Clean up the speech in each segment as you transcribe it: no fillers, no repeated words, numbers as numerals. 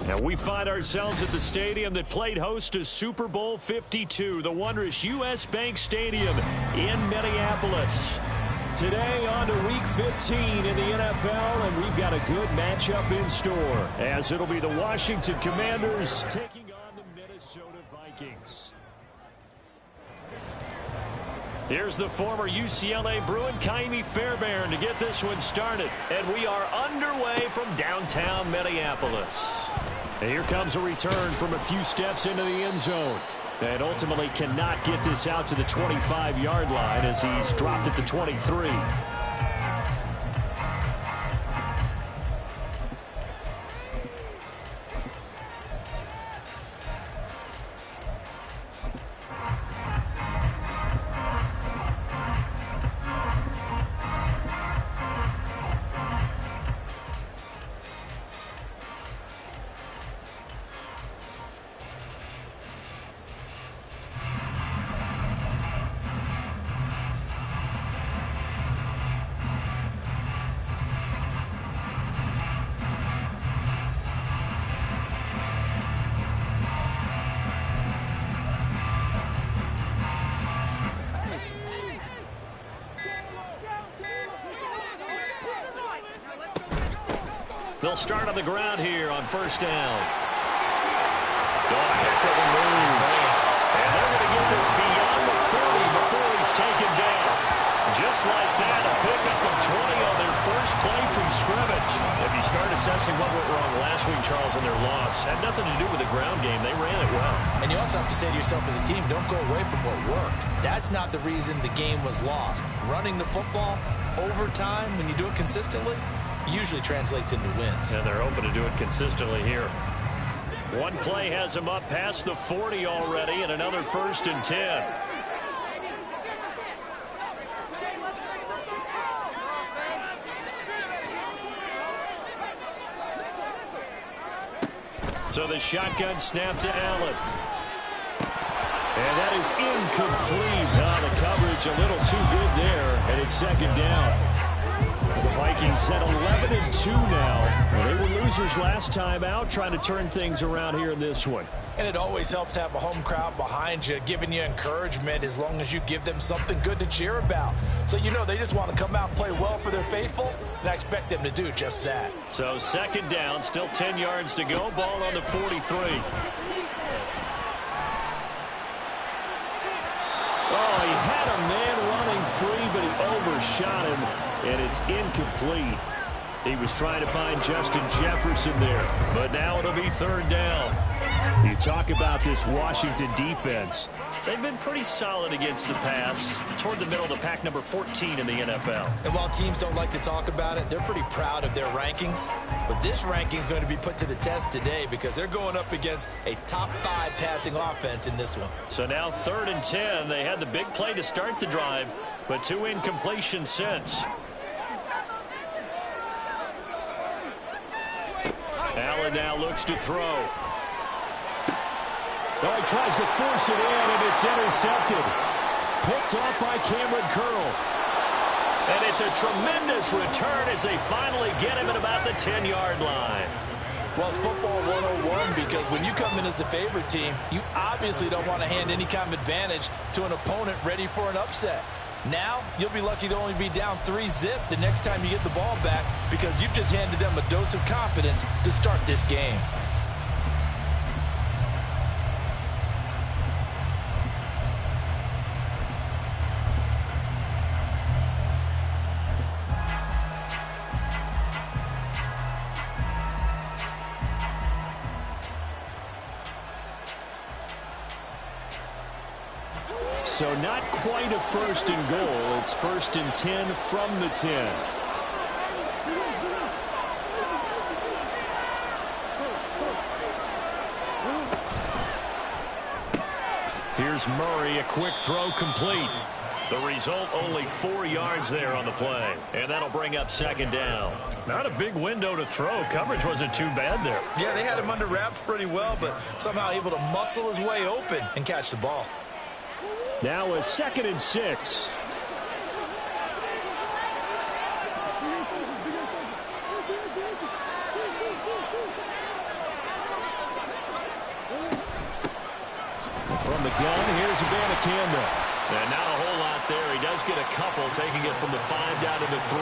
And we find ourselves at the stadium that played host to Super Bowl 52, the wondrous U.S. Bank Stadium in Minneapolis. Today on to Week 15 in the NFL, and we've got a good matchup in store, as it'll be the Washington Commanders taking on the Minnesota Vikings. Here's the former UCLA Bruin, Ka'imi Fairbairn, to get this one started. And we are underway from downtown Minneapolis. And here comes a return from a few steps into the end zone. And ultimately cannot get this out to the 25-yard line as he's dropped at the 23. They'll start on the ground here on first down. Oh, heck of a move. And they're going to get this beyond the 40 before he's taken down. Just like that, a pickup of 20 on their first play from scrimmage. If you start assessing what went wrong last week, Charles, in their loss, had nothing to do with the ground game. They ran it well. And you also have to say to yourself as a team, don't go away from what worked. That's not the reason the game was lost. Running the football over time, when you do it consistently, usually translates into wins. And they're hoping to do it consistently here. One play has him up past the 40 already, and another 1st and 10. So the shotgun snap to Allen. And that is incomplete. The coverage a little too good there, and it's 2nd down. The Vikings at 11-2 now. Well, they were losers last time out, trying to turn things around here in this one. And it always helps to have a home crowd behind you, giving you encouragement as long as you give them something good to cheer about. So you know they just want to come out and play well for their faithful, and I expect them to do just that. So 2nd down, still 10 yards to go, ball on the 43. Oh, he had a man running free, but he overshot him, and it's incomplete. He was trying to find Justin Jefferson there, but now it'll be 3rd down. You talk about this Washington defense. They've been pretty solid against the pass, toward the middle of the pack, number 14 in the NFL. And while teams don't like to talk about it, they're pretty proud of their rankings. But this ranking is going to be put to the test today because they're going up against a top 5 passing offense in this one. So now 3rd and 10. They had the big play to start the drive, but 2 incompletions since. Allen now looks to throw. Oh, he tries to force it in, and it's intercepted. Picked off by Cameron Curl. And it's a tremendous return as they finally get him at about the 10-yard line. Well, it's football 101 because when you come in as the favorite team, you obviously don't want to hand any kind of advantage to an opponent ready for an upset. Now, you'll be lucky to only be down 3-zip the next time you get the ball back because you've just handed them a dose of confidence to start this game. So not quite a 1st and goal. It's 1st and 10 from the 10. Here's Murray, a quick throw complete. The result, only 4 yards there on the play. And that'll bring up 2nd down. Not a big window to throw. Coverage wasn't too bad there. Yeah, they had him under wraps pretty well, but somehow able to muscle his way open and catch the ball. Now a 2nd and 6. gone. Here's Abanikanda. And not a whole lot there. He does get a couple, taking it from the 5 down to the 3.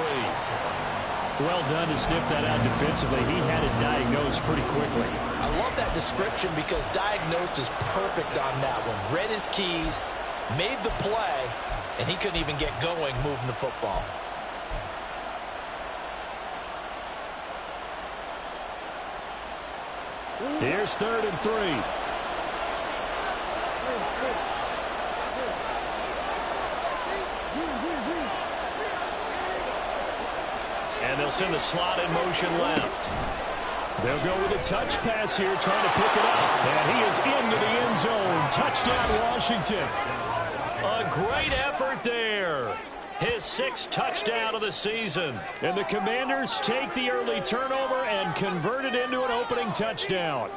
Well done to sniff that out defensively. He had it diagnosed pretty quickly. I love that description because diagnosed is perfect on that one. Read his keys, made the play, and he couldn't even get going moving the football. Here's 3rd and 3. And they'll send the slot in motion left. They'll go with a touch pass here, trying to pick it up. And he is into the end zone. Touchdown, Washington. A great effort there. His 6th touchdown of the season. And the Commanders take the early turnover and convert it into an opening touchdown.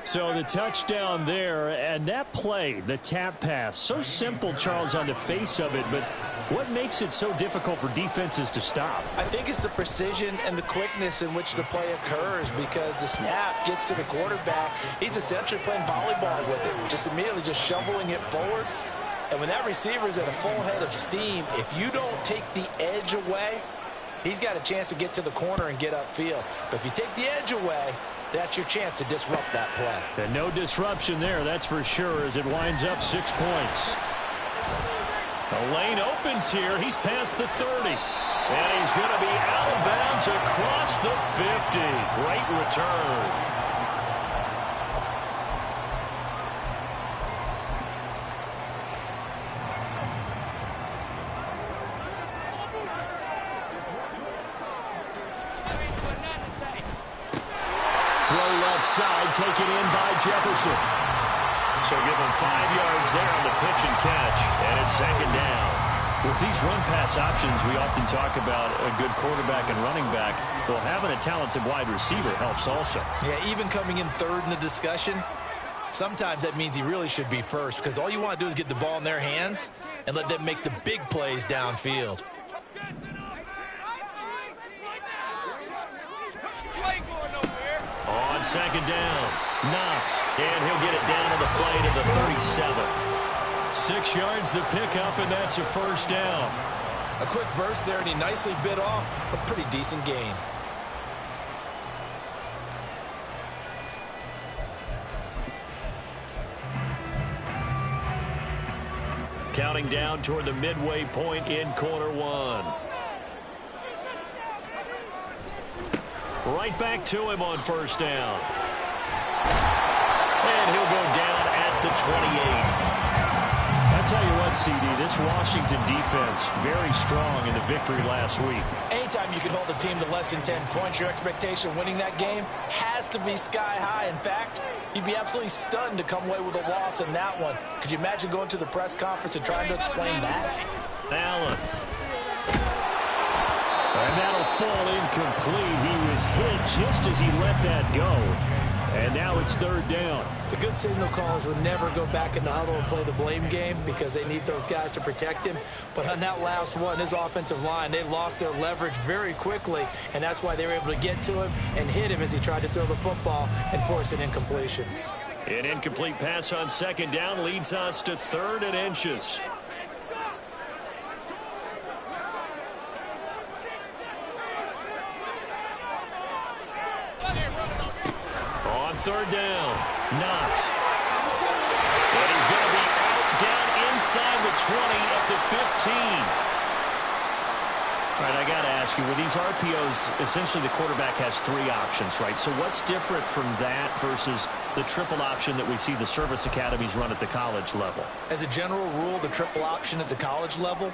So the touchdown there, and that play, the tap pass, so simple, Charles, on the face of it, but what makes it so difficult for defenses to stop? I think it's the precision and the quickness in which the play occurs, because the snap gets to the quarterback. He's essentially playing volleyball with it, just immediately just shoveling it forward. And when that receiver is at a full head of steam, if you don't take the edge away, he's got a chance to get to the corner and get upfield. But if you take the edge away, that's your chance to disrupt that play. And no disruption there, that's for sure, as it winds up 6 points. The lane opens here. He's past the 30. And he's going to be out of bounds across the 50. Great return. Throw left side, taken in by Jefferson. So give him 5 yards there on the pitch and catch, and it's 2nd down. With these run-pass options, we often talk about a good quarterback and running back. Well, having a talented wide receiver helps also. Yeah, even coming in 3rd in the discussion, sometimes that means he really should be first, because all you want to do is get the ball in their hands and let them make the big plays downfield. On 2nd down, Knox, and he'll get it down to the play to the 37. 6 yards the pickup, and that's a 1st down. A quick burst there, and he nicely bit off a pretty decent gain. Counting down toward the midway point in quarter 1. Right back to him on 1st down. And he'll go down at the 28. I tell you what, CD, this Washington defense, very strong in the victory last week. Anytime you can hold a team to less than 10 points, your expectation of winning that game has to be sky high. In fact, you'd be absolutely stunned to come away with a loss in that one. Could you imagine going to the press conference and trying to explain that? Allen. And that'll fall incomplete. He was hit just as he let that go. And now it's 3rd down. The good signal callers would never go back in the huddle and play the blame game because they need those guys to protect him. But on that last one, his offensive line, they lost their leverage very quickly, and that's why they were able to get to him and hit him as he tried to throw the football and force an incompletion. An incomplete pass on 2nd down leads us to 3rd and inches. On 3rd down, Knox. And he's going to be out down inside the 20 at the 15. All right, I got to ask you, with these RPOs, essentially the quarterback has 3 options, right? So what's different from that versus the triple option that we see the service academies run at the college level? As a general rule, the triple option at the college level,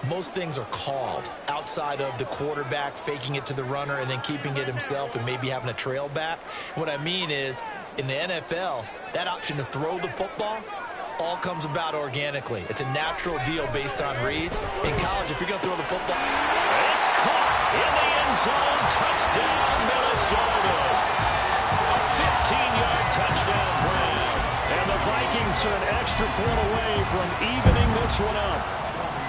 most things are called outside of the quarterback faking it to the runner and then keeping it himself and maybe having a trail back. What I mean is, in the NFL, that option to throw the football all comes about organically. It's a natural deal based on reads. In college, if you're going to throw the football, it's caught in the end zone. Touchdown, Minnesota. A 15-yard touchdown, Brown. And the Vikings are an extra point away from evening this one up.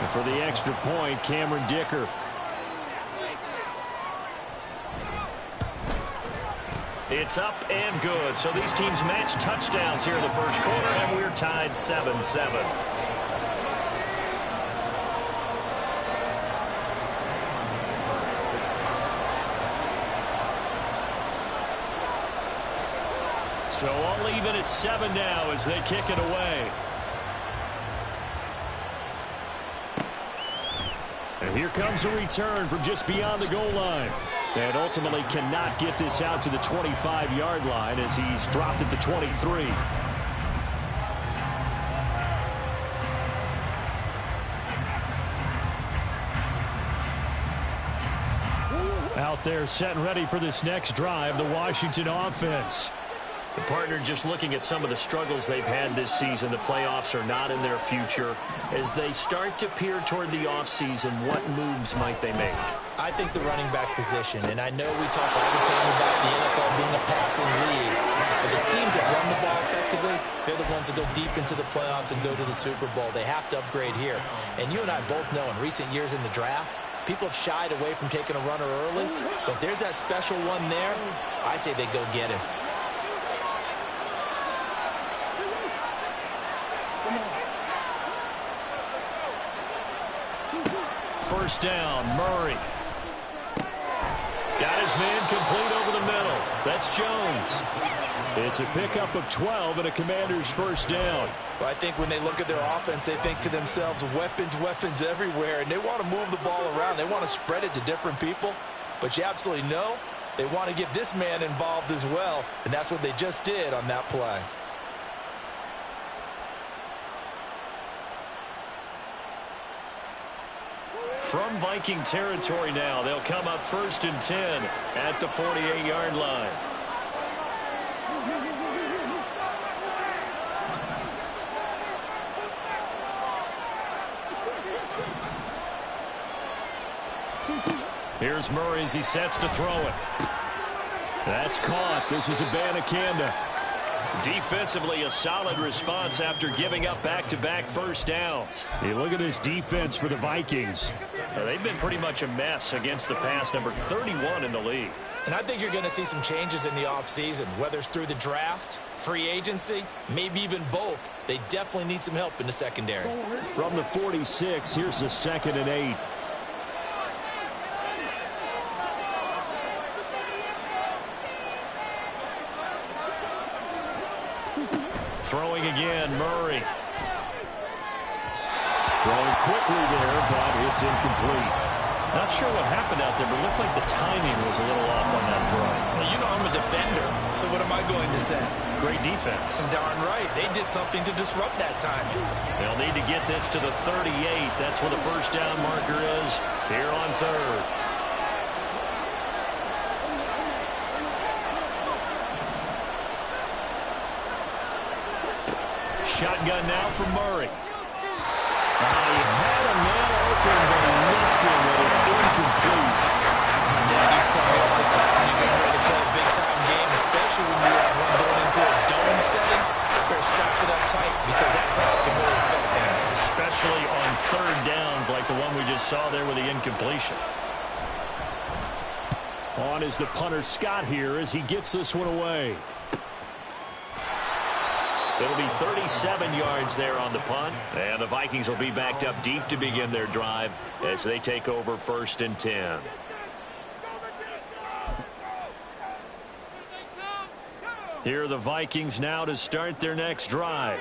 And for the extra point, Cameron Dicker. It's up and good. So these teams match touchdowns here in the first quarter, and we're tied 7-7. So all even at 7 now as they kick it away. And here comes a return from just beyond the goal line. And ultimately cannot get this out to the 25-yard line as he's dropped at the 23. Out there set and ready for this next drive, the Washington offense. The partner just looking at some of the struggles they've had this season. The playoffs are not in their future. As they start to peer toward the offseason, what moves might they make? I think the running back position, and I know we talk all the time about the NFL being a passing league, but the teams that run the ball effectively, they're the ones that go deep into the playoffs and go to the Super Bowl. They have to upgrade here. And you and I both know in recent years in the draft, people have shied away from taking a runner early, but if there's that special one there, I say they go get him. First down, Murray. Got his man complete over the middle. That's Jones. It's a pickup of 12 and a Commander's first down. Well, I think when they look at their offense, they think to themselves, weapons, weapons everywhere, and they want to move the ball around. They want to spread it to different people, but you absolutely know they want to get this man involved as well, and that's what they just did on that play. From Viking territory now, they'll come up 1st and 10 at the 48-yard line. Here's Murray as he sets to throw it. That's caught. This is Abanikanda. Defensively, a solid response after giving up back-to-back first downs. You look at this defense for the Vikings. They've been pretty much a mess against the pass, number 31 in the league. And I think you're going to see some changes in the offseason, whether it's through the draft, free agency, maybe even both. They definitely need some help in the secondary. From the 46, here's the 2nd and 8. Throwing again, Murray. Throwing quickly there, but it's incomplete. Not sure what happened out there, but it looked like the timing was a little off on that throw. Well, you know I'm a defender, so what am I going to say? Great defense. Darn right. They did something to disrupt that timing. They'll need to get this to the 38. That's where the first down marker is here on 3rd. Shotgun now for Murray. He had a man open, but he missed him, and it's incomplete. As my dad used to tell me all the time, when you get ready to play a big-time game, especially when you have one going into a dome setting, you better strap it up tight because that crowd can really affect things. Especially on 3rd downs like the one we just saw there with the incompletion. On is the punter Scott here as he gets this one away. It'll be 37 yards there on the punt. And the Vikings will be backed up deep to begin their drive as they take over 1st and 10. Here are the Vikings now to start their next drive.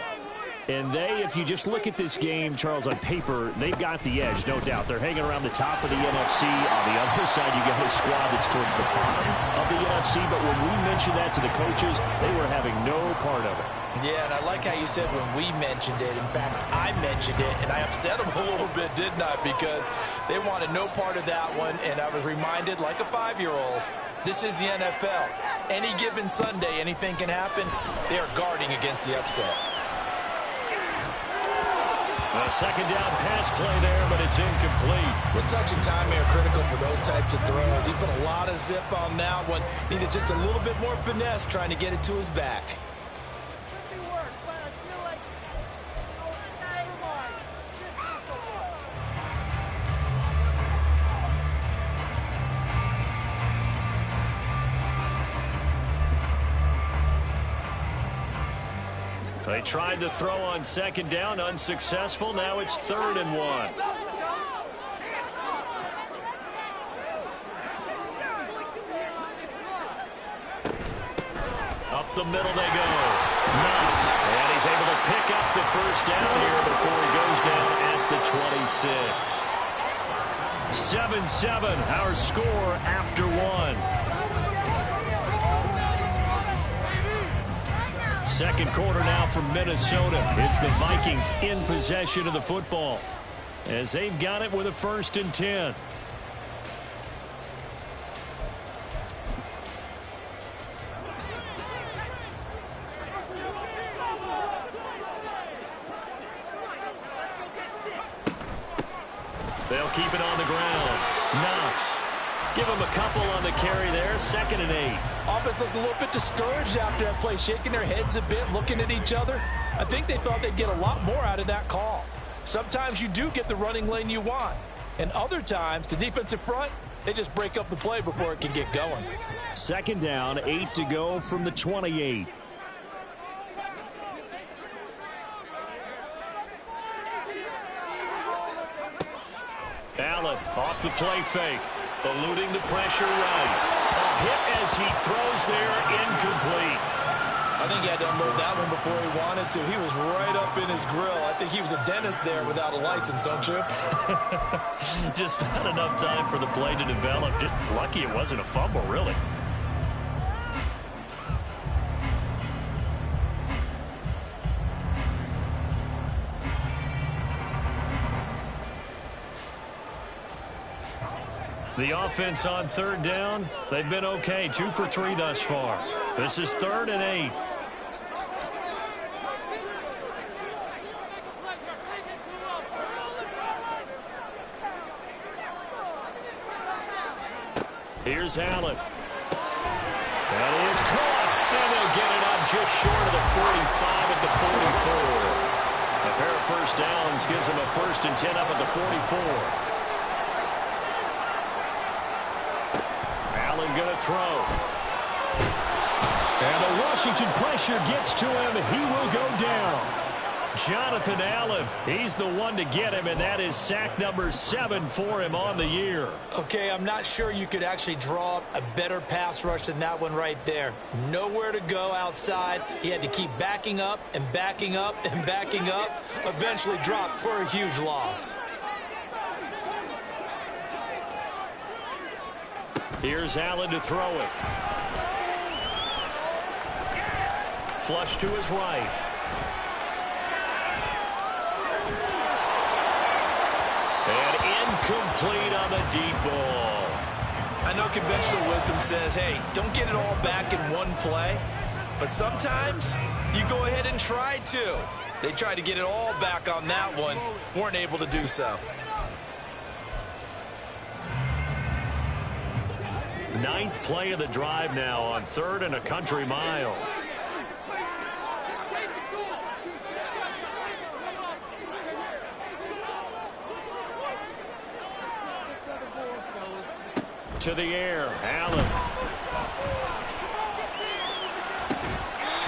And they, if you just look at this game, Charles, on paper, they've got the edge, no doubt. They're hanging around the top of the NFC. On the other side, you got a squad that's towards the bottom of the NFC. But when we mentioned that to the coaches, they were having no part of it. Yeah, and I like how you said when we mentioned it. In fact, I mentioned it, and I upset them a little bit, didn't I? Because they wanted no part of that one, and I was reminded, like a 5-year-old, this is the NFL. Any given Sunday, anything can happen. They are guarding against the upset. A 2nd down pass play there, but it's incomplete. Well, touch and time are critical for those types of throws. He put a lot of zip on that one. Needed just a little bit more finesse trying to get it to his back. They tried to throw on second down, unsuccessful. Now it's 3rd and 1. Up the middle they go. Knox. And he's able to pick up the first down here before he goes down at the 26. 7-7, our score after 1. Second quarter now from Minnesota. It's the Vikings in possession of the football as they've got it with a 1st and 10. They'll keep it on the ground. Knox. Give him a couple on the carry there. 2nd and 8. Offense looked a little bit discouraged after that play, shaking their heads a bit, looking at each other. I think they thought they'd get a lot more out of that call. Sometimes you do get the running lane you want. And other times, the defensive front, they just break up the play before it can get going. 2nd down, 8 to go from the 28. Allen off the play fake. Eluding the pressure right. A hit as he throws there, incomplete. I think he had to unload that one before he wanted to. He was right up in his grill. I think he was a dentist there without a license, don't you? Just not enough time for the play to develop. Just lucky it wasn't a fumble, really. The offense on 3rd down, they've been okay. 2 for 3 thus far. This is 3rd and 8. Here's Allen. That is caught. And they'll get it up just short of the 45 at the 44. A pair of first downs gives them a 1st and 10 up at the 44. Going to throw. And the Washington pressure gets to him. He will go down. Jonathan Allen, he's the one to get him, and that is sack number 7 for him on the year. Okay, I'm not sure you could actually draw up a better pass rush than that one right there. Nowhere to go outside. He had to keep backing up and backing up and backing up. Eventually dropped for a huge loss. Here's Allen to throw it. Flush to his right. And incomplete on the deep ball. I know conventional wisdom says, hey, don't get it all back in one play. But sometimes you go ahead and try to. They tried to get it all back on that one. Weren't able to do so. 9th play of the drive now on 3rd and a country mile. To the air, Allen.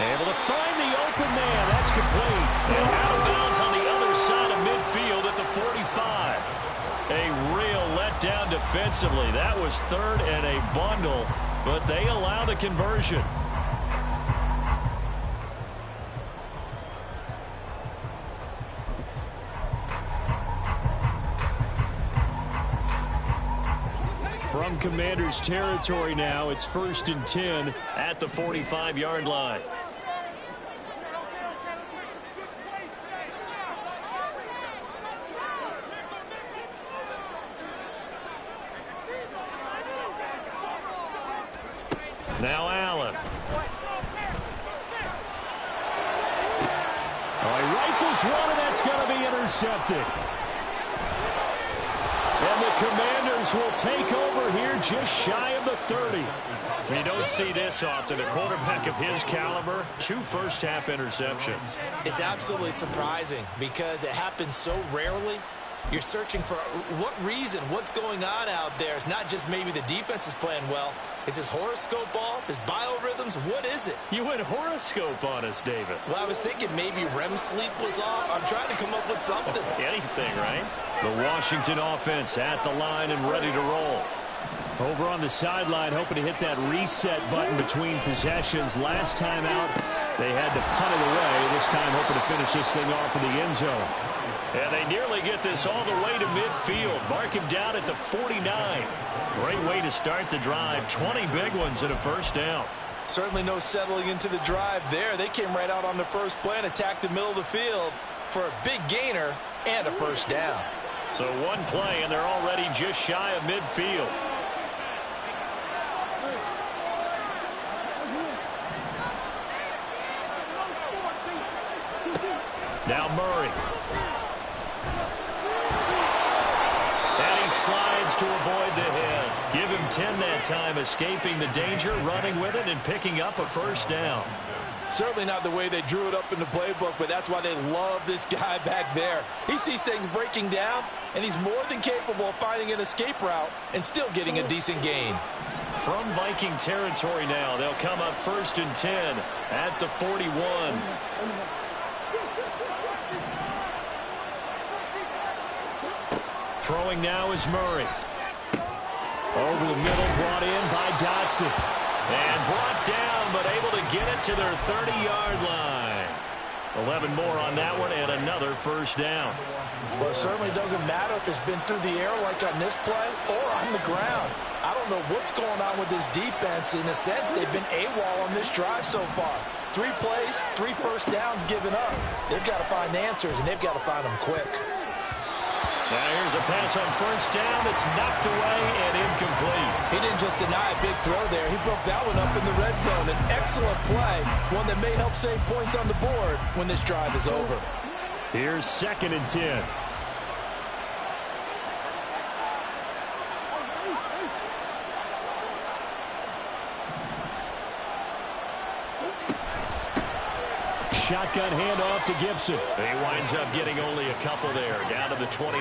Able to find the open man. That's complete. And out of bounds on the other side of midfield at the 45. A real letdown defensively. That was 3rd and a bundle, but they allow the conversion. From Commanders territory now, it's 1st and 10 at the 45-yard line. Now Allen. Oh, he rifles one, and that's going to be intercepted. And the Commanders will take over here just shy of the 30. You don't see this often. A quarterback of his caliber, 2 first-half interceptions. It's absolutely surprising because it happens so rarely. You're searching for what reason, what's going on out there. It's not just maybe the defense is playing well. Is his horoscope off? His biorhythms? What is it? You went horoscope on us, Davis. Well, I was thinking maybe REM sleep was off. I'm trying to come up with something. Anything, right? The Washington offense at the line and ready to roll. Over on the sideline, hoping to hit that reset button between possessions. Last time out, they had to punt it away. This time, hoping to finish this thing off in the end zone. And they nearly get this all the way to midfield. Mark him down at the 49. Great way to start the drive. 20 big ones and a first down. Certainly no settling into the drive there. They came right out on the first play and attacked the middle of the field for a big gainer and a first down. So one play, and they're already just shy of midfield. Now Murray. And he slides to avoid the hit. Give him 10 that time, escaping the danger, running with it, and picking up a first down. Certainly not the way they drew it up in the playbook, but that's why they love this guy back there. He sees things breaking down, and he's more than capable of finding an escape route and still getting a decent gain. From Viking territory now, they'll come up 1st and 10 at the 41. Throwing now is Murray. Over the middle, brought in by Dotson. And brought down, but able to get it to their 30-yard line. 11 more on that one, and another first down. Well, it certainly doesn't matter if it's been through the air like on this play or on the ground. I don't know what's going on with this defense. In a sense, they've been AWOL on this drive so far. 3 plays, 3 first downs given up. They've got to find answers, and they've got to find them quick. Now here's a pass on first down that's knocked away and incomplete. He didn't just deny a big throw there. He broke that one up in the red zone. An excellent play, one that may help save points on the board when this drive is over. Here's 2nd and 10. Shotgun handoff to Gibson. He winds up getting only a couple there, down to the 29.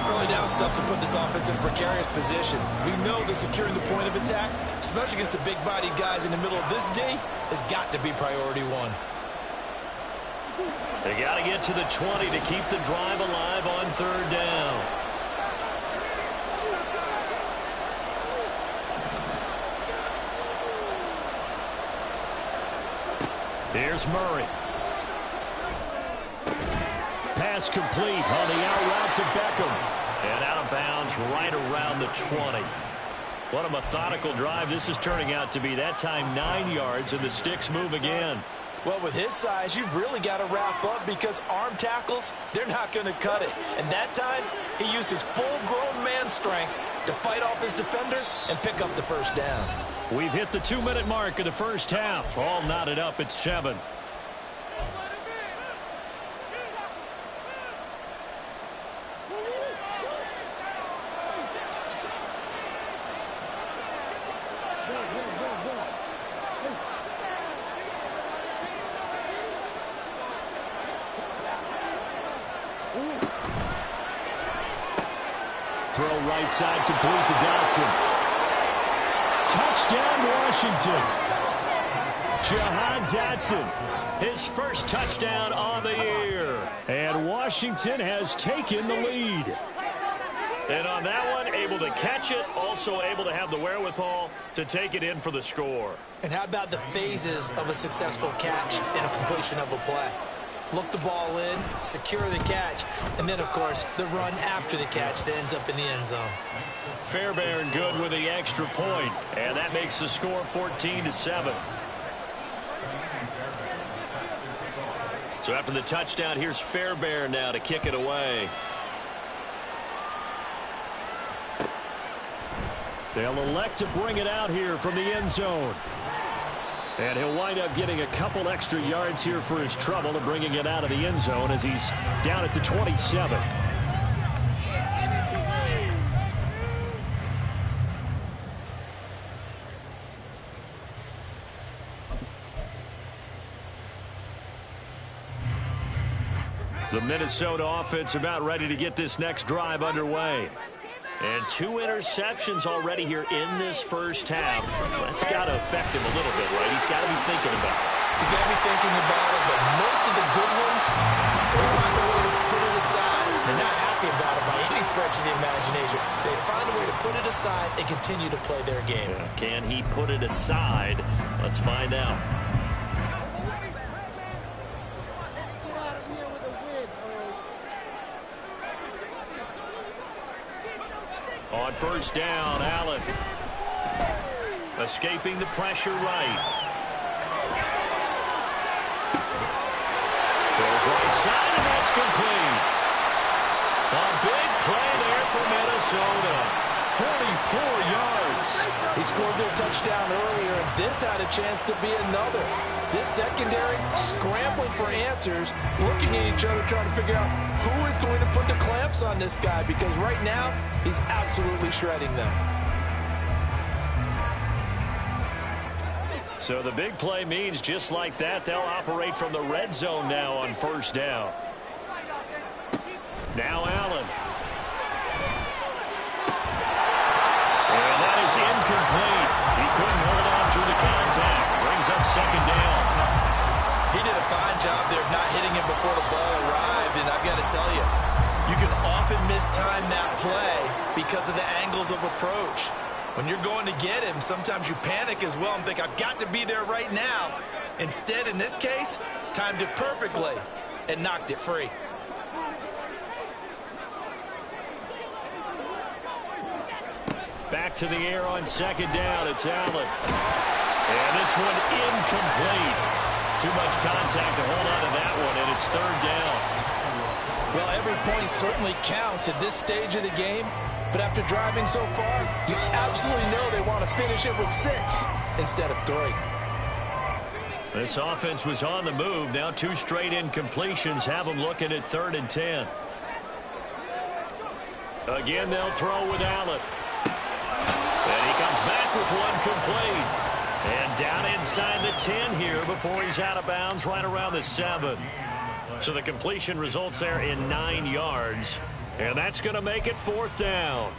Early down stuff to put this offense in a precarious position. We know that securing the point of attack, especially against the big-bodied guys in the middle of this D, has got to be priority one. They got to get to the 20 to keep the drive alive on 3rd down. Here's Murray. Pass complete on the out route to Beckham. And out of bounds right around the 20. What a methodical drive this is turning out to be. That time 9 yards, and the sticks move again. Well, with his size, you've really got to wrap up because arm tackles, they're not going to cut it. And that time, he used his full-grown man strength to fight off his defender and pick up the first down. We've hit the 2-minute mark of the first half. All knotted up at 7. Throw right side complete to Dotson. Touchdown, Washington. Jahan Dotson, his first touchdown on the year. And Washington has taken the lead. And on that one, able to catch it, also able to have the wherewithal to take it in for the score. And how about the phases of a successful catch and a completion of a play? Look the ball in, secure the catch, and then, of course, the run after the catch that ends up in the end zone. Fairbairn good with the extra point, and that makes the score 14-7. So after the touchdown, here's Fairbairn now to kick it away. They'll elect to bring it out here from the end zone. And he'll wind up getting a couple extra yards here for his trouble and bringing it out of the end zone as he's down at the 27. The Minnesota offense about ready to get this next drive underway. And 2 interceptions already here in this first half. That's got to affect him a little bit, right? He's got to be thinking about it. He's got to be thinking about it, but most of the good ones, they find a way to put it aside. They're not happy about it by any stretch of the imagination. They find a way to put it aside and continue to play their game. Yeah. Can he put it aside? Let's find out. On first down, Allen. Escaping the pressure right. Throws right side, and that's complete. A big play there for Minnesota. 44 yards. He scored their touchdown earlier, and this had a chance to be another. This secondary scrambling for answers, looking at each other, trying to figure out who is going to put the clamps on this guy, because right now, he's absolutely shredding them. So the big play means just like that, they'll operate from the red zone now on first down. Now Allen. And that is incomplete. He couldn't hold on through the contact. Brings up second down. He did a fine job there of not hitting him before the ball arrived, and I've got to tell you, you can often mistime that play because of the angles of approach. When you're going to get him, sometimes you panic as well and think, I've got to be there right now. Instead, in this case, timed it perfectly and knocked it free. Back to the air on second down. It's Allen. And this one incomplete. Too much contact to hold on to that one, and it's third down. Well, every point certainly counts at this stage of the game. But after driving so far, you absolutely know they want to finish it with 6 instead of 3. This offense was on the move. Now 2 straight incompletions have them looking at 3rd and 10. Again, they'll throw with Allen. And he comes back with one complete. And down inside the 10 here before he's out of bounds right around the 7. So the completion results there in 9 yards. And that's going to make it 4th down.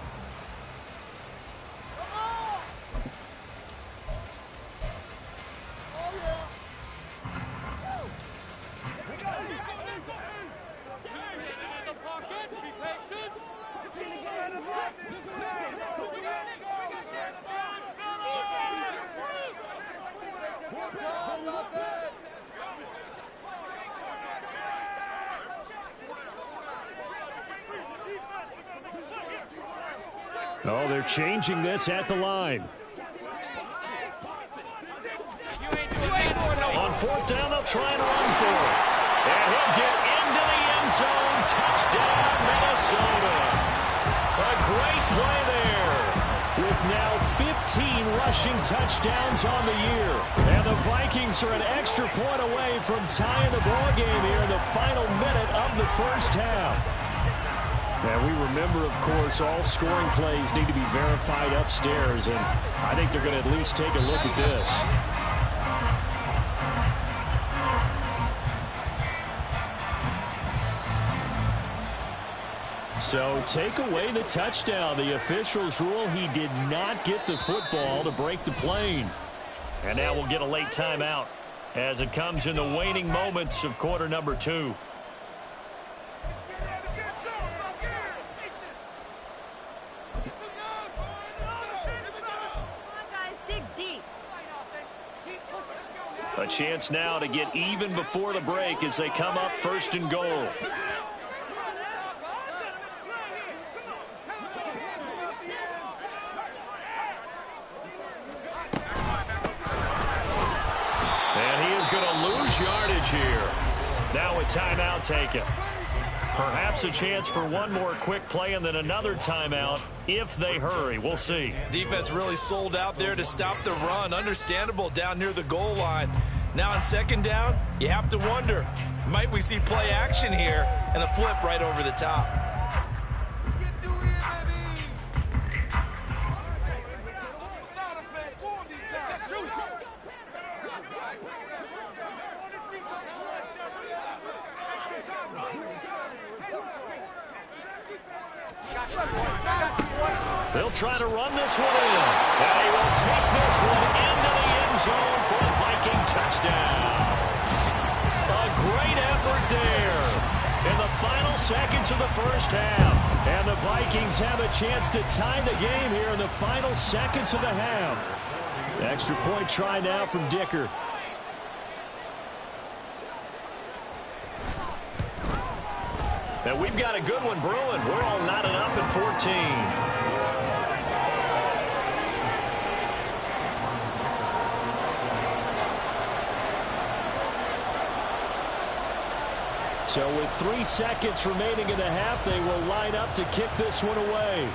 Oh, they're changing this at the line. On 4th down, they'll try and run for it. And he'll get into the end zone. Touchdown, Minnesota. A great play there. With now 15 rushing touchdowns on the year. And the Vikings are an extra point away from tying the ball game here in the final minute of the first half. And we remember, of course, all scoring plays need to be verified upstairs, and I think they're going to at least take a look at this. So take away the touchdown. The officials rule he did not get the football to break the plane. And now we'll get a late timeout as it comes in the waning moments of quarter number 2. A chance now to get even before the break as they come up 1st and goal. And he is going to lose yardage here. Now a timeout taken. Perhaps a chance for one more quick play and then another timeout if they hurry. We'll see. Defense really sold out there to stop the run. Understandable down near the goal line. Now on 2nd down, you have to wonder, might we see play action here and a flip right over the top? They'll try to run this one in. And he will take this one into the end zone for a Viking touchdown. A great effort there in the final seconds of the first half. And the Vikings have a chance to tie the game here in the final seconds of the half. Extra point try now from Dicker. And we've got a good one brewing. We're all knotted up at 14. So with 3 seconds remaining in the half, they will line up to kick this one away.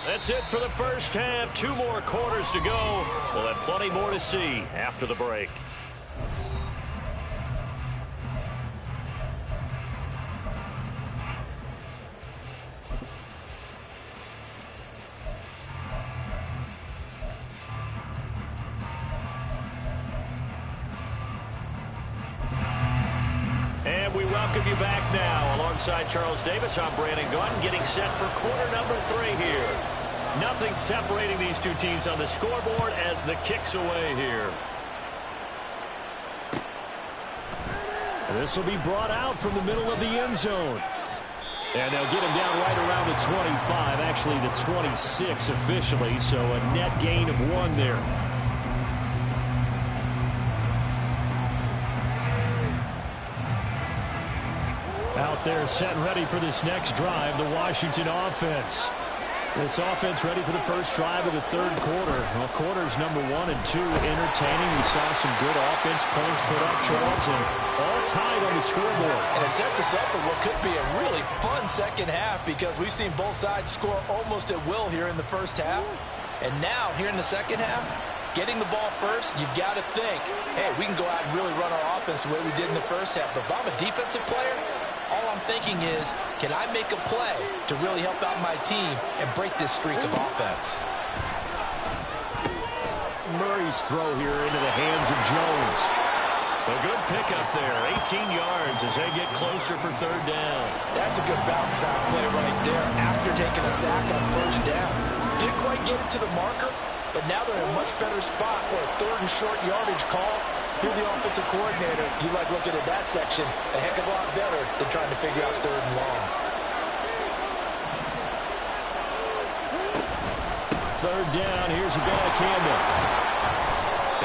That's it for the first half. 2 more quarters to go. We'll have plenty more to see after the break. And we welcome you back now. Alongside Charles Davis, I'm Brandon Gaudin, getting set for quarter number 3 here. Nothing separating these two teams on the scoreboard as the kick's away here. This will be brought out from the middle of the end zone. And they'll get him down right around the 25, actually the 26 officially, so a net gain of 1 there. Out there set and ready for this next drive, the Washington offense. This offense ready for the first drive of the third quarter. Well, quarters number 1 and 2 entertaining. We saw some good offense points put up, Charles, and all tied on the scoreboard. And it sets us up for what could be a really fun second half because we've seen both sides score almost at will here in the first half. And now, here in the second half, getting the ball first, you've got to think, hey, we can go out and really run our offense the way we did in the first half. But if I'm a defensive player, all I'm thinking is, can I make a play to really help out my team and break this streak of offense? Murray's throw here into the hands of Jones. A good pickup there, 18 yards as they get closer for third down. That's a good bounce-back play right there after taking a sack on first down. Didn't quite get it to the marker, but now they're in a much better spot for a third and short yardage call. If you're the offensive coordinator, you like looking at that section a heck of a lot better than trying to figure out third and long. Third down, here's Abanikanda.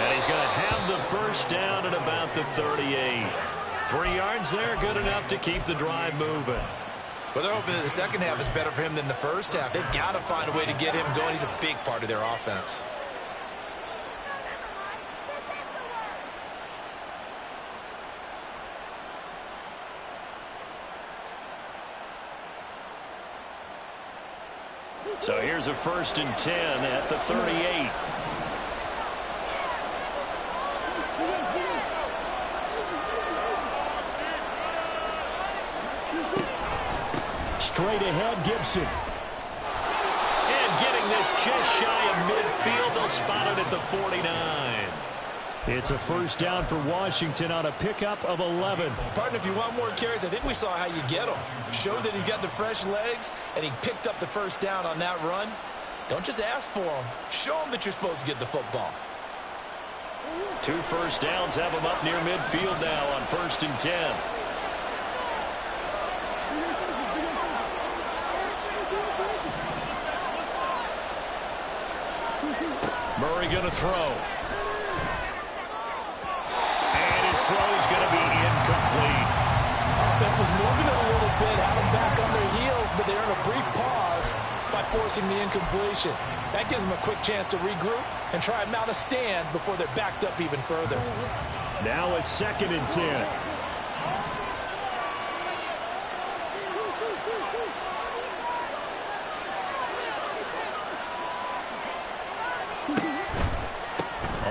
And he's going to have the first down at about the 38. 3 yards there, good enough to keep the drive moving. Well, they're hoping that the second half is better for him than the first half. They've got to find a way to get him going. He's a big part of their offense. So here's a 1st and 10 at the 38. Straight ahead, Gibson. And getting this just shy of midfield, they'll spot it at the 49. It's a first down for Washington on a pickup of 11. Partner, if you want more carries, I think we saw how you get them. Showed that he's got the fresh legs, and he picked up the first down on that run. Don't just ask for them. Show them that you're supposed to get the football. 2 first downs have him up near midfield now on 1st and 10. Murray going to throw. And his throw is going to be incomplete. Offense was moving it a little bit, had them back on their heels, but they're in a brief pause by forcing the incompletion. That gives them a quick chance to regroup and try and mount a stand before they're backed up even further. Now a 2nd and 10.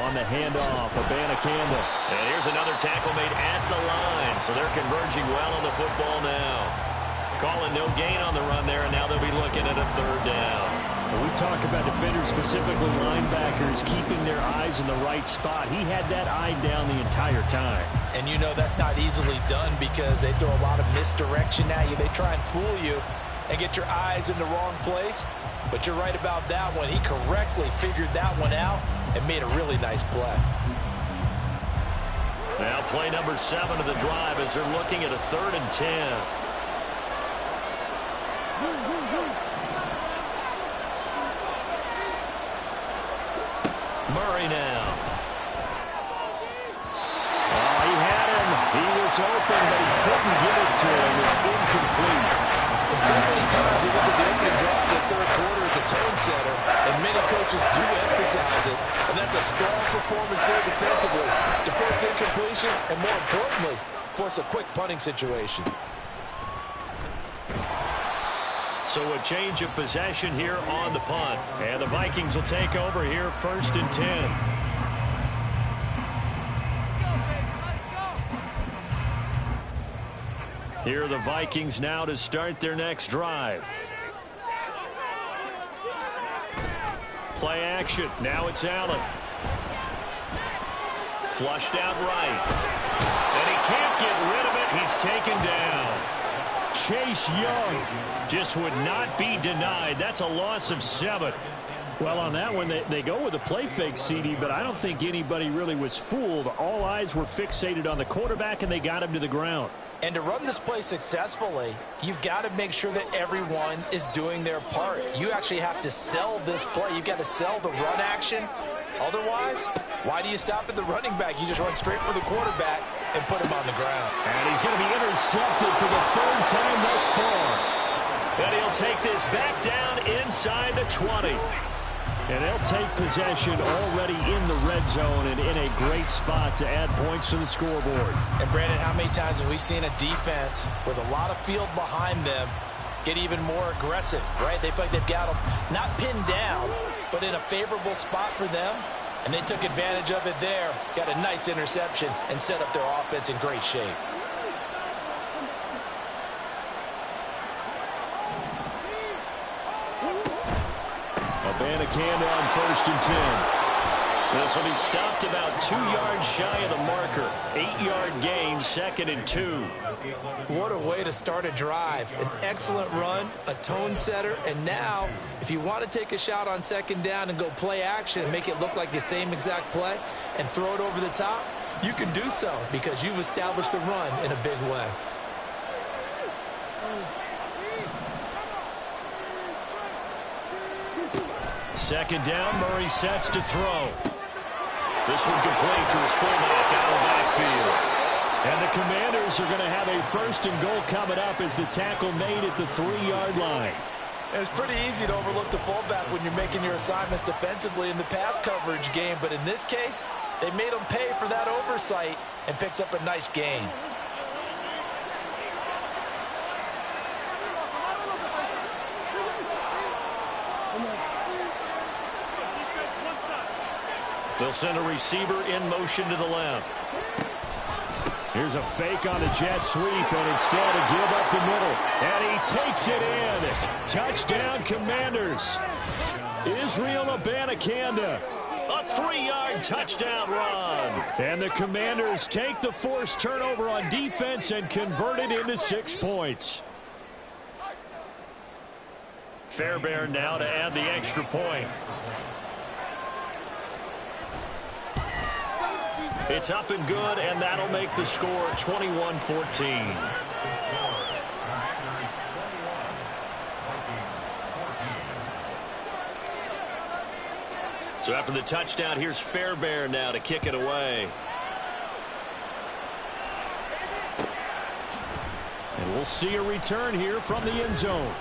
On the handoff, Abanikanda. And here's another tackle made at the line, so they're converging well on the football now. Calling no gain on the run there, and now they'll be looking at a 3rd down. When we talk about defenders, specifically linebackers, keeping their eyes in the right spot, he had that eye down the entire time. And you know that's not easily done because they throw a lot of misdirection at you. They try and fool you and get your eyes in the wrong place. But you're right about that one. He correctly figured that one out and made a really nice play. Now play number 7 of the drive as they're looking at a 3rd and 10. Murray now. Oh, he had him. He was open, but he couldn't get it to him. It's incomplete. And so many times we look at the opening drive in the third quarter as a tone setter, and many coaches do emphasize it. And that's a strong performance there defensively to force incompletion and, more importantly, force a quick punting situation. So a change of possession here on the punt. And the Vikings will take over here 1st and 10. Here are the Vikings now to start their next drive. Play action. Now it's Allen. Flushed out right. And he can't get rid of it. He's taken down. Chase Young just would not be denied. That's a loss of 7. Well, on that one, they go with a play fake, CD, but I don't think anybody really was fooled. All eyes were fixated on the quarterback, and they got him to the ground. And to run this play successfully, you've got to make sure that everyone is doing their part. You actually have to sell this play. You've got to sell the run action. Otherwise, why do you stop at the running back? You just run straight for the quarterback and put him on the ground. And he's going to be intercepted for the 3rd time thus far. And he'll take this back down inside the 20. And they'll take possession already in the red zone and in a great spot to add points to the scoreboard. And, Brandon, how many times have we seen a defense with a lot of field behind them get even more aggressive, right? They feel like they've got them not pinned down, but in a favorable spot for them. And they took advantage of it there, got a nice interception, and set up their offense in great shape. Abanikanda on 1st and 10. This will be stopped about 2 yards shy of the marker. 8-yard gain, 2nd and 2. What a way to start a drive. An excellent run, a tone setter, and now if you want to take a shot on 2nd down and go play action and make it look like the same exact play and throw it over the top, you can do so because you've established the run in a big way. Second down, Murray sets to throw. This one complete to his fullback out of the backfield. And the Commanders are going to have a 1st and goal coming up as the tackle made at the 3-yard line. It's pretty easy to overlook the fullback when you're making your assignments defensively in the pass coverage game, but in this case, they made him pay for that oversight and picks up a nice gain. They'll send a receiver in motion to the left. Here's a fake on the jet sweep, and instead a give up the middle. And he takes it in. Touchdown, Commanders. Israel Abanikanda. A 3-yard touchdown run. And the Commanders take the forced turnover on defense and convert it into 6 points. Fairbairn now to add the extra point. It's up and good, and that'll make the score 21-14. So after the touchdown, here's Fairbairn now to kick it away. And we'll see a return here from the end zone.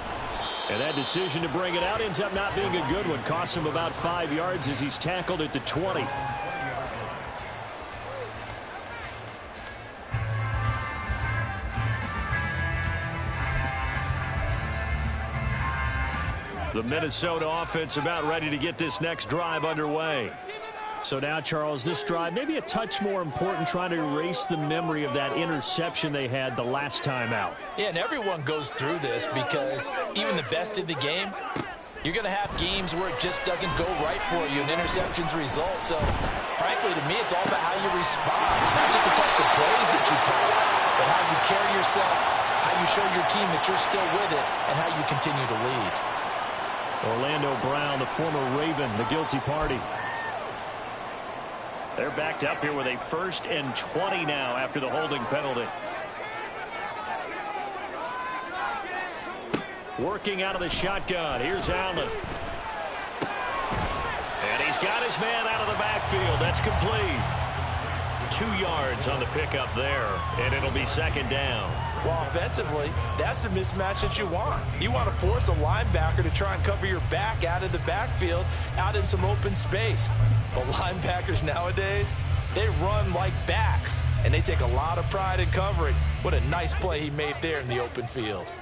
And that decision to bring it out ends up not being a good one. Costs him about 5 yards as he's tackled at the 20. The Minnesota offense about ready to get this next drive underway. So now, Charles, this drive maybe a touch more important, trying to erase the memory of that interception they had the last time out. Yeah, and everyone goes through this because even the best in the game, You're going to have games where it just doesn't go right for you and interceptions result. So, frankly, to me, it's all about how you respond. Not just the types of plays that you call, but how you carry yourself, how you show your team that you're still with it, and how you continue to lead. Orlando Brown, the former Raven, the guilty party. They're backed up here with a 1st and 20 now after the holding penalty. Working out of the shotgun. Here's Allen. And he's got his man out of the backfield. That's complete. 2 yards on the pickup there, and it'll be 2nd down. Well, offensively, that's the mismatch that you want. You want to force a linebacker to try and cover your back out of the backfield, out in some open space. But linebackers nowadays, they run like backs, and they take a lot of pride in covering. What a nice play he made there in the open field.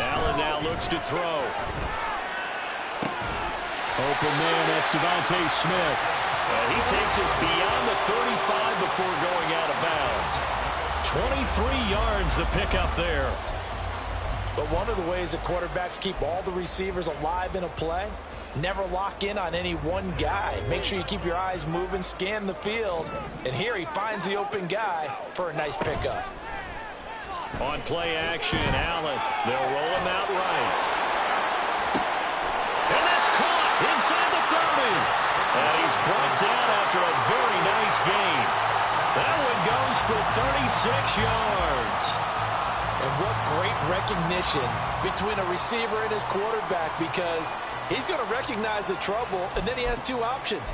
Allen now looks to throw. Open man, that's Devontae Smith. He takes us beyond the 35 before going out of bounds. 23 yards the pickup there. But one of the ways that quarterbacks keep all the receivers alive in a play, never lock in on any one guy. Make sure you keep your eyes moving, scan the field. And here he finds the open guy for a nice pickup. On play action, Allen. They'll roll him out right. And that's caught inside the 30. And he's brought down after a very nice gain. That one goes for 36 yards. And what great recognition between a receiver and his quarterback, because he's going to recognize the trouble, and then he has 2 options.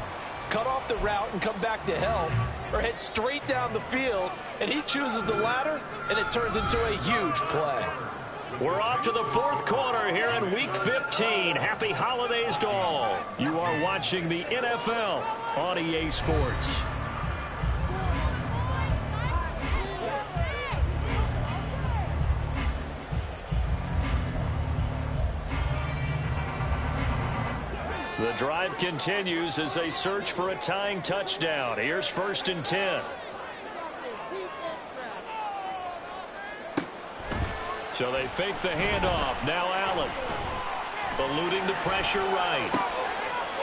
Cut off the route and come back to help, or head straight down the field, and he chooses the latter, and it turns into a huge play. We're off to the 4th quarter here in Week 15. Happy holidays to all. You are watching the NFL on EA Sports. The drive continues as they search for a tying touchdown. Here's 1st and 10. So they fake the handoff. Now Allen. Eluding the pressure right.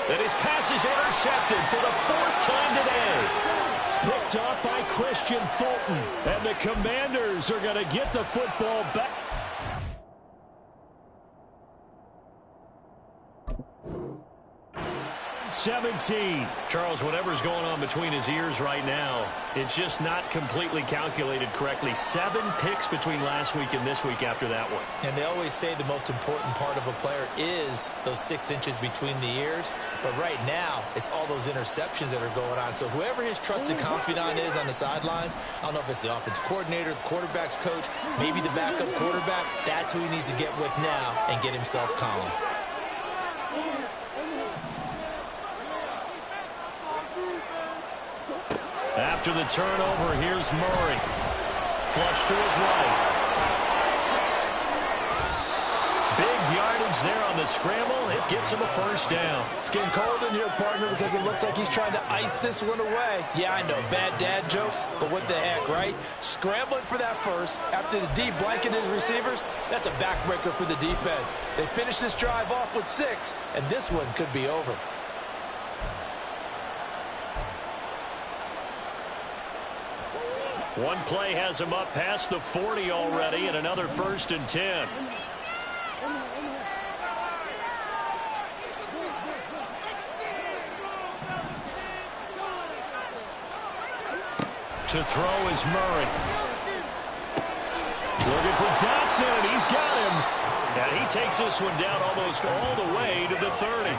And his pass is intercepted for the 4th time today. Picked up by Christian Fulton. And the Commanders are going to get the football back. Charles, whatever's going on between his ears right now, it's just not completely calculated correctly. 7 picks between last week and this week after that one. And they always say the most important part of a player is those 6 inches between the ears. But right now, it's all those interceptions that are going on. So whoever his trusted confidant is on the sidelines, I don't know if it's the offense coordinator, the quarterback's coach, maybe the backup quarterback, that's who he needs to get with now and get himself calm. After the turnover, here's Murray. Flush to his right. Big yardage there on the scramble. It gets him a 1st down. It's getting cold in here, partner, because it looks like he's trying to ice this one away. Yeah, I know, bad dad joke, but what the heck, right? Scrambling for that first after the D blanketed his receivers, that's a backbreaker for the defense. They finish this drive off with 6, and this one could be over. One play has him up past the 40 already, and another 1st and 10. To throw is Murray. Looking for Dotson, and he's got him. And he takes this one down almost all the way to the 30.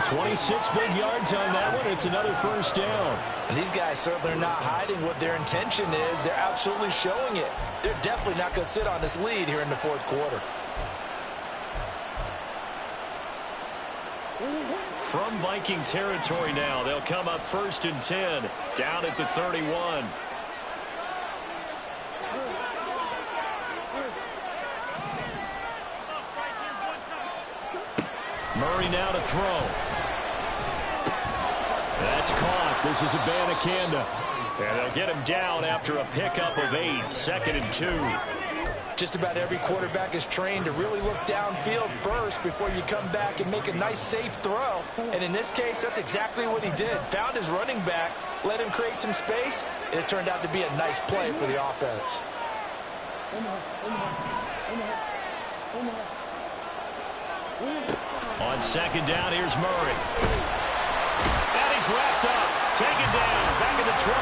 26 big yards on that one. It's another 1st down. And these guys certainly are not hiding what their intention is. They're absolutely showing it. They're definitely not going to sit on this lead here in the 4th quarter. From Viking territory now, they'll come up 1st and 10, down at the 31. Murray now to throw. That's caught. This is Abanikanda. And they'll get him down after a pickup of 8, 2nd and 2. Just about every quarterback is trained to really look downfield first before you come back and make a nice, safe throw. And in this case, that's exactly what he did. Found his running back, let him create some space, and it turned out to be a nice play for the offense. On 2nd down, here's Murray. And he's wrapped up. Taken down. Back at the 25.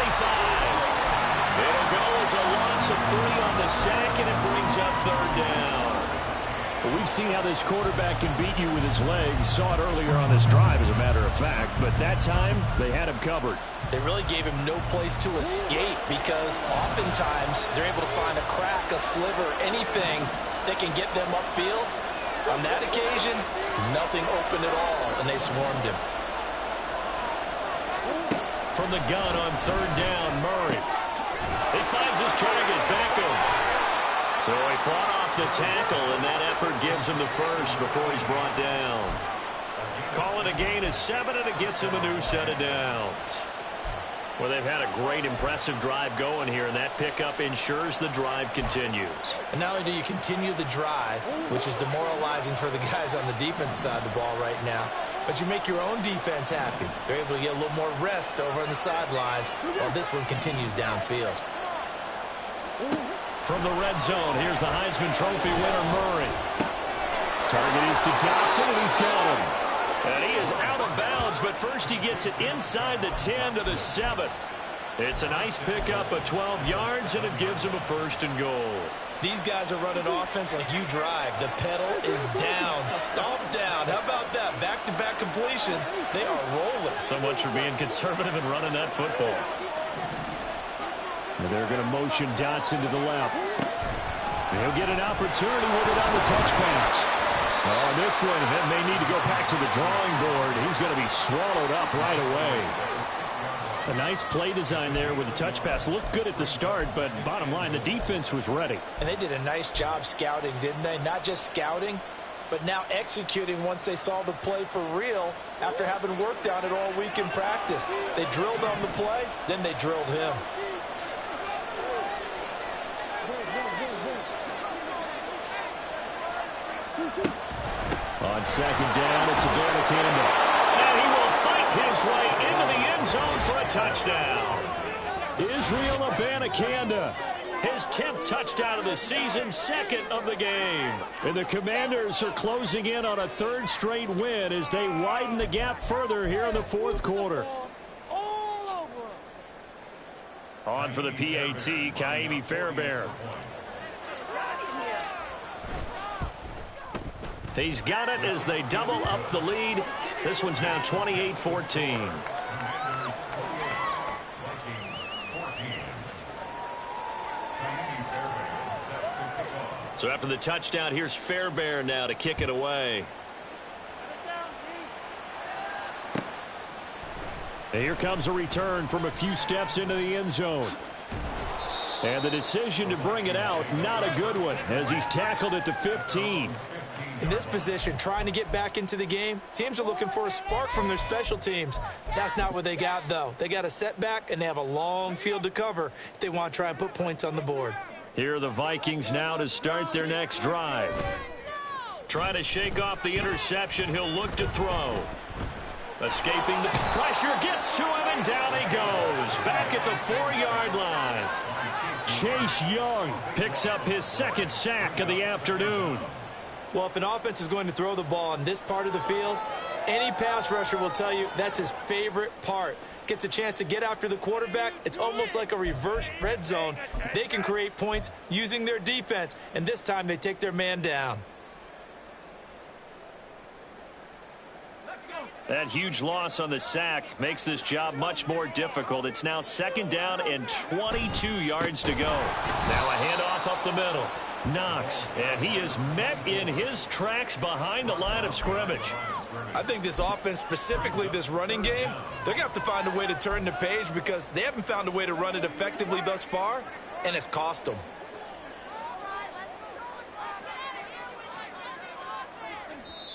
It'll go as a loss of 3 on the sack, and it brings up 3rd down. Well, we've seen how this quarterback can beat you with his legs. Saw it earlier on this drive, as a matter of fact. But that time, they had him covered. They really gave him no place to escape because oftentimes they're able to find a crack, a sliver, anything that can get them upfield. On that occasion, nothing open at all, and they swarmed him. From the gun on 3rd down, Murray. He finds his target, Beckham. So he fought off the tackle, and that effort gives him the first before he's brought down. Call it a gain of 7, and it gets him a new set of downs. Well, they've had a great, impressive drive going here, and that pickup ensures the drive continues. And not only do you continue the drive, which is demoralizing for the guys on the defense side of the ball right now, but you make your own defense happy. They're able to get a little more rest over on the sidelines while this one continues downfield. From the red zone, here's the Heisman Trophy winner, Murray. Target is to Dotson, and he's got him. And he is out of bounds, but first he gets it inside the 10 to the 7. It's a nice pickup of 12 yards, and it gives him a 1st and goal. These guys are running offense like you drive. The pedal is down, stomped down. How about that? Back-to-back completions. They are rolling. So much for being conservative and running that football. And they're going to motion Dotson to the left. And he'll get an opportunity with it on the touch pass. On this one, it may need to go back to the drawing board. He's going to be swallowed up right away. A nice play design there with the touch pass. Looked good at the start, but bottom line, the defense was ready. And they did a nice job scouting, didn't they? Not just scouting, but now executing once they saw the play for real after having worked on it all week in practice. They drilled on the play, then they drilled him. On 2nd down, it's Abanikanda. And he will fight his way into the end zone for a touchdown. Israel Abanikanda, his 10th touchdown of the season, 2nd of the game. And the Commanders are closing in on a 3rd straight win as they widen the gap further here in the 4th quarter. On for the PAT, Ka'imi Fairbairn. He's got it as they double up the lead. This one's now 28-14. So after the touchdown, here's Fairbairn now to kick it away. And here comes a return from a few steps into the end zone. And the decision to bring it out, not a good one, as he's tackled at the 15. In this position, trying to get back into the game, teams are looking for a spark from their special teams. That's not what they got, though. They got a setback, and they have a long field to cover if they want to try and put points on the board. Here are the Vikings now to start their next drive. Trying to shake off the interception, he'll look to throw. Escaping the pressure, gets to him, and down he goes. Back at the 4-yard line. Chase Young picks up his 2nd sack of the afternoon. Well, if an offense is going to throw the ball in this part of the field, any pass rusher will tell you that's his favorite part. Gets a chance to get after the quarterback. It's almost like a reverse red zone. They can create points using their defense, and this time they take their man down. That huge loss on the sack makes this job much more difficult. It's now 2nd down and 22 yards to go. Now a handoff up the middle. Knox, and he is met in his tracks behind the line of scrimmage. I think this offense, specifically this running game, they're going to have to find a way to turn the page because they haven't found a way to run it effectively thus far, and it's cost them.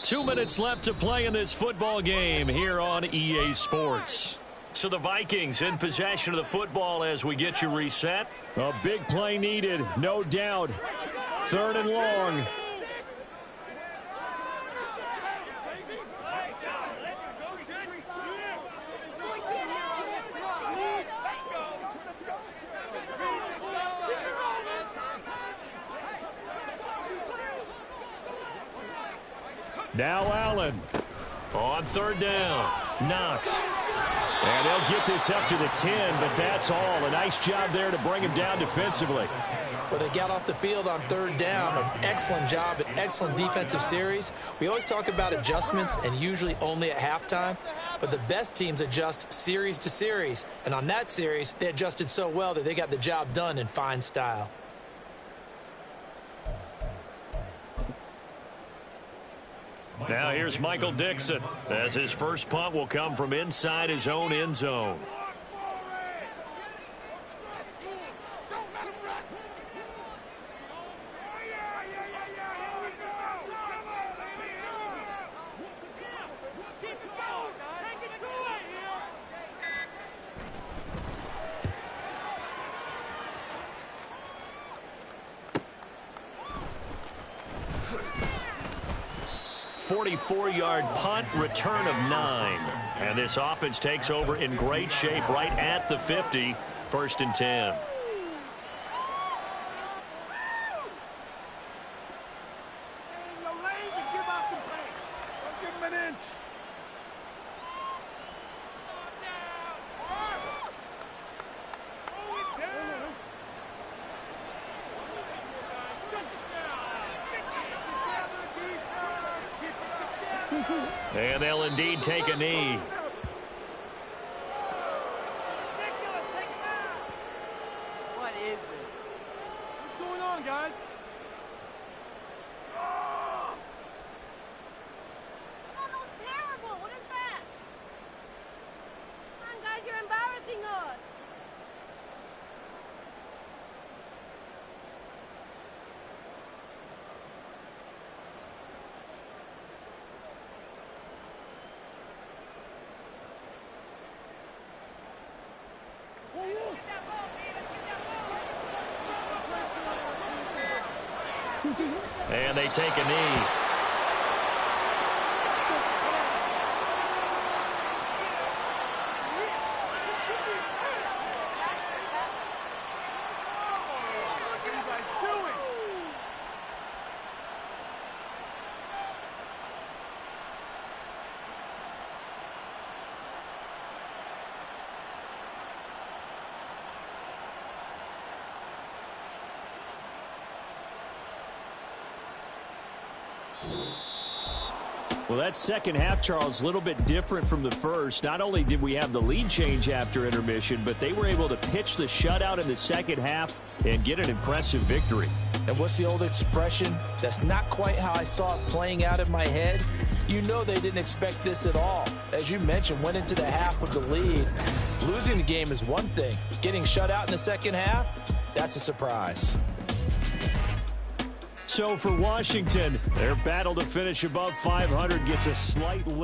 Two minutes left to play in this football game here on EA Sports. So the Vikings in possession of the football as we get you reset. A big play needed, no doubt. 3rd and long. Now Allen. On 3rd down. Knox. And they'll get this up to the 10, but that's all. A nice job there to bring him down defensively. Well, they got off the field on 3rd down. An excellent job, an excellent defensive series. We always talk about adjustments, and usually only at halftime. But the best teams adjust series to series. And on that series, they adjusted so well that they got the job done in fine style. Now here's Michael Dixon as his first punt will come from inside his own end zone. Yard punt, return of 9. And this offense takes over in great shape right at the 50. 1st and 10. And they'll indeed take a knee. What is this? What's going on, guys? Oh, that was terrible. What is that? Come on, guys, you're embarrassing us. And they take a knee. Well, that second half, Charles, a little bit different from the first. Not only did we have the lead change after intermission, but they were able to pitch the shutout in the second half and get an impressive victory. And what's the old expression? That's not quite how I saw it playing out in my head. You know they didn't expect this at all. As you mentioned, went into the half with the lead. Losing the game is one thing. Getting shut out in the second half, that's a surprise. So for Washington, their battle to finish above 500 gets a slight lift.